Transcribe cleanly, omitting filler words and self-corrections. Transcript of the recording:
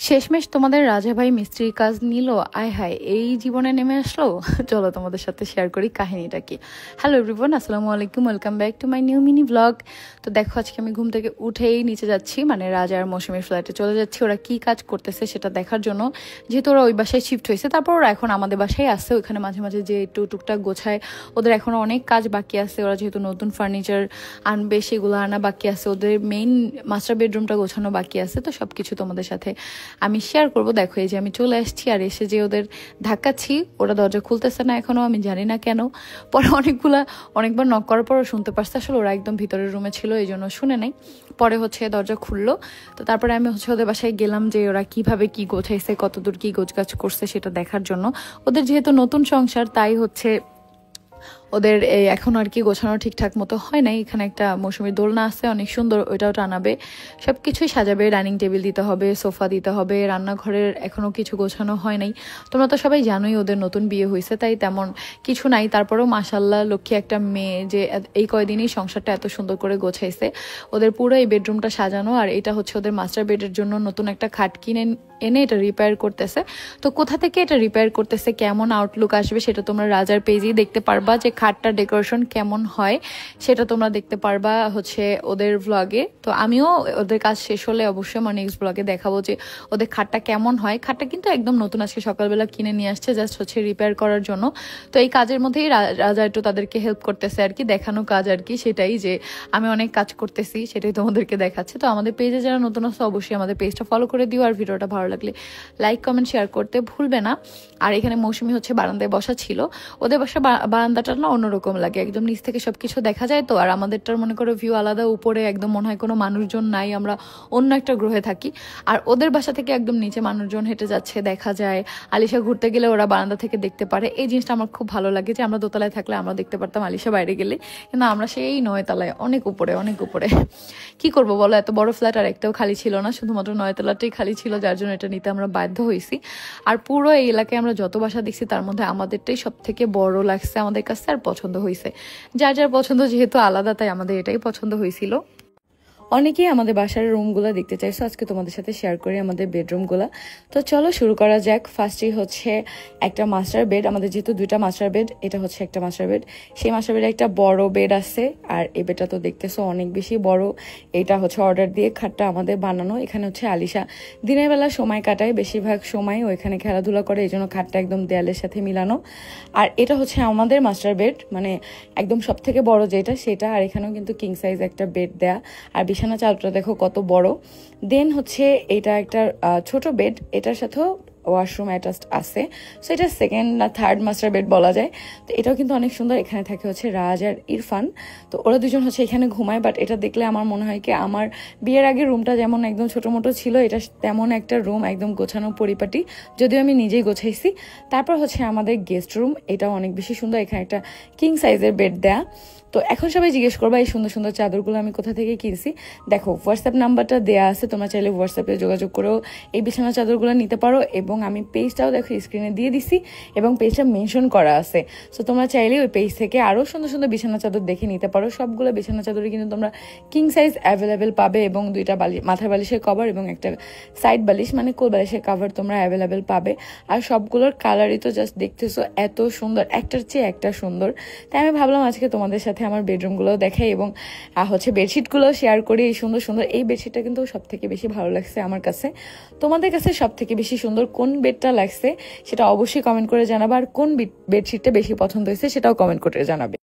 শেষমেশ তোমাদের রাজা ভাই মিস্ত্রির কাজ নিল। আয় হায়, এই জীবনে নেমে আসলো। চলো তোমাদের সাথে শেয়ার করি কাহিনীটা কি। হ্যালো এভরিওয়ান, আসসালামু আলাইকুম, welcome back to my new mini blog. তো দেখো, আজকে আমি ঘুম থেকে উঠেই নিচে যাচ্ছি, মানে রাজা আর মৌসুমীর ফ্ল্যাটে চলে যাচ্ছি ওরা কি কাজ করতেছে সেটা দেখার জন্য। যেহেতু ওরা ওই বাসায় শিফট হয়েছে, তারপর ওরা এখন আমাদের বাসায় আসছে। ওইখানে মাঝে মাঝে যে একটু টুকটাক গোছায়, ওদের এখনো অনেক কাজ বাকি আছে। ওরা যেহেতু নতুন ফার্নিচার আনবে, সেগুলো আনা বাকি আছে। ওদের মেইন মাস্টার বেডরুমটা গোছানো বাকি আছে। তো সবকিছু তোমাদের সাথে আমি শেয়ার করবো। দেখো, এই যে আমি চলে আসছি, আর এসে যে ওদের ধাক্কাচ্ছি, ওরা দরজা খুলতেছে না এখনো, আমি জানি না কেন। পরে অনেকবার নক করার পরও শুনতে পারছে, আসলে ওরা একদম ভিতরের রুমে ছিল, এই জন্য শুনে নাই। পরে দরজা খুললো। তো তারপরে আমি ওদের বাসায় গেলাম, যে ওরা কিভাবে কি গোছাইছে, কতদূর কি গোছগাছ করছে সেটা দেখার জন্য। ওদের যেহেতু নতুন সংসার, তাই ওদের এখন আর কি গোছানো ঠিকঠাক মতো হয় নাই। এখানে একটা মৌসুমীর দোলনা আছে, অনেক সুন্দর, ওইটাও টানাবে, সবকিছুই সাজাবে। ডাইনিং টেবিল দিতে হবে, সোফা দিতে হবে, রান্নাঘরের এখনো কিছু গোছানো হয় নাই। তোমরা তো সবাই জানোই ওদের নতুন বিয়ে হয়েছে, তাই তেমন কিছু নাই। তারপরেও মাশাল্লাহ লক্ষ্মী একটা মেয়ে, যে এই কয়দিনই সংসারটা এত সুন্দর করে গোছাইছে। ওদের পুরো এই বেডরুমটা সাজানো, আর এটা ওদের মাস্টার বেডের জন্য নতুন একটা খাট কিনে এনে এটা রিপেয়ার করতেছে। তো কোথা থেকে এটা রিপেয়ার করতেছে, কেমন আউটলুক আসবে, সেটা তোমরা রাজার পেজেই দেখতে পারবা। যে খাটটার ডেকোরেশন কেমন হয় সেটা তোমরা দেখতে পারবা ওদের ভ্লগে। তো আমিও ওদের কাজ শেষ হলে অবশ্যই আমার নেক্সট ভ্লগে দেখাবো যে ওদের খাটটা কেমন হয়। খাটটা কিন্তু একদম নতুন, আজকে সকালবেলা কিনে নিয়ে আসছে, জাস্ট রিপেয়ার করার জন্য। তো এই কাজের মধ্যেই রাজা একটু তাদেরকে হেল্প করতেছে আর কি, দেখানো কাজ আর কি। সেটাই যে আমি অনেক কাজ করতেছি, সেটাই তোমাদেরকে দেখাচ্ছে। তো আমাদের পেজে যারা নতুন আছে অবশ্যই আমাদের পেজটা ফলো করে দিও, আর ভিডিওটা ভালো লাগলে লাইক কমেন্ট শেয়ার করতে ভুলবে না। আর এখানে মৌসুমী বারান্দায় বসা ছিল। ওদের বাসা বারান্দাটা না অন্যরকম লাগে, একদম নিচ থেকে সবকিছু দেখা যায়। তো আর আমাদেরটার মনে করো ভিউ আলাদা, উপরে একদম মনে হয় কোনো মানুষজন নাই, আমরা অন্য একটা গ্রহে থাকি। আর ওদের বাসা থেকে একদম নিচে মানুষজন হেঁটে যাচ্ছে, দেখা যায়। আলিশা ঘুরতে গেলে ওরা বারান্দা থেকে দেখতে পারে। এই জিনিসটা আমার খুব ভালো লাগে, যে আমরা দোতলায় থাকলে আমরা দেখতে পারতাম আলিশা বাইরে গেলে, কিন্তু আমরা সেই 9 তলায়, অনেক উপরে অনেক উপরে। কি করবো বলো, এত বড় ফ্ল্যাট আর একটাও খালি ছিল না, শুধুমাত্র 9 তলাটাই খালি ছিল, যার জন্য এটা নিতে আমরা বাধ্য হয়েছি। আর পুরো এই এলাকায় আমরা যত বাসা দেখছি, তার মধ্যে আমাদেরটাই সব থেকে বড় লাগছে আমাদের কাছে, আর পছন্দ হয়েছে। যার যার পছন্দ যেহেতু আলাদা, তাই আমাদের এটাই পছন্দ হয়েছিল। অনেকেই আমাদের বাসার রুমগুলো দেখতে চাইছো, আজকে তোমাদের সাথে শেয়ার করি আমাদের বেডরুমগুলো। তো চলো শুরু করা যাক। ফার্স্টেই একটা মাস্টার বেড, আমাদের যেহেতু 2টা মাস্টার বেড, এটা একটা মাস্টার বেড। সেই মাস্টার বেডে একটা বড় বেড আছে, আর এই বেডটা তো দেখতেছো অনেক বেশি বড়। এটা অর্ডার দিয়ে খাটটা আমাদের বানানো। এখানে আলিশা দিনের বেলা সময় কাটায়, বেশিরভাগ সময় ওইখানে খেলাধুলা করে, এই জন্য খাটটা একদম দেয়ালের সাথে মিলানো। আর এটা আমাদের মাস্টার বেড, মানে একদম সব থেকে বড় যেটা সেটা। আর এখানেও কিন্তু কিং সাইজ একটা বেড দেয়া, আর বিছানা চাদরটা দেখো কত বড়। দেন এটা একটা ছোট বেড, এটার সাথেও ওয়াশরুম অ্যাটাচড আছে। সো এটা সেকেন্ড না থার্ড মাস্টার বেড বলা যায়। তো এটাও কিন্তু অনেক সুন্দর। এখানে থাকে রাজ আর ইরফান। তো ওরা দুজন এখানে ঘুমায়। বাট এটা দেখলে আমার মনে হয় কি, আমার বিয়ের আগে রুমটা যেমন একদম ছোট মোটো ছিল, এটা তেমন একটা রুম, একদম গোছানো পরিপাটি, যদিও আমি নিজেই গোছাইছি। তারপর আমাদের গেস্ট রুম, এটাও অনেক বেশি সুন্দর। এখানে একটা কিং সাইজের বেড দেয়া। তো এখন সবাই জিজ্ঞেস করবা এই সুন্দর সুন্দর চাদরগুলো আমি কোথা থেকে কিনছি। দেখো, হোয়াটসঅ্যাপ নাম্বারটা দেয়া আছে, তোমরা চাইলে হোয়াটসঅ্যাপে যোগাযোগ করেও এই বিছানা চাদরগুলো নিতে পারো। এবং আমি পেজটাও দেখো স্ক্রিনে দিয়ে দিছি, এবং পেজটা মেনশন করা আছে। সো তোমরা চাইলে ওই পেজ থেকে আরও সুন্দর সুন্দর বিছানা চাদর দেখে নিতে পারো। সবগুলো বিছানা চাদরই কিন্তু তোমরা কিং সাইজ অ্যাভেলেবেল পাবে, এবং 2টা মাথার বালিশের কভার এবং একটা সাইড বালিশ, মানে কোল বালিশের কভার তোমরা অ্যাভেলেবেল পাবে। আর সবগুলোর কালারই তো জাস্ট দেখতেছো এত সুন্দর, একটার চেয়ে একটা সুন্দর। তাই আমি ভাবলাম আজকে তোমাদের সাথে আমার বেডরুমগুলোও দেখাই, এবং বেডশিটগুলোও শেয়ার করি। এই সুন্দর সুন্দর এই বেডশিটটা কিন্তু সব থেকে বেশি ভালো লাগছে আমার কাছে। তোমাদের কাছে সব থেকে বেশি সুন্দর কোন বেডটা লাগছে সেটা অবশ্যই কমেন্ট করে জানাবে, আর কোন বেডশিটটা বেশি পছন্দ হয়েছে সেটাও কমেন্ট করে জানাবে।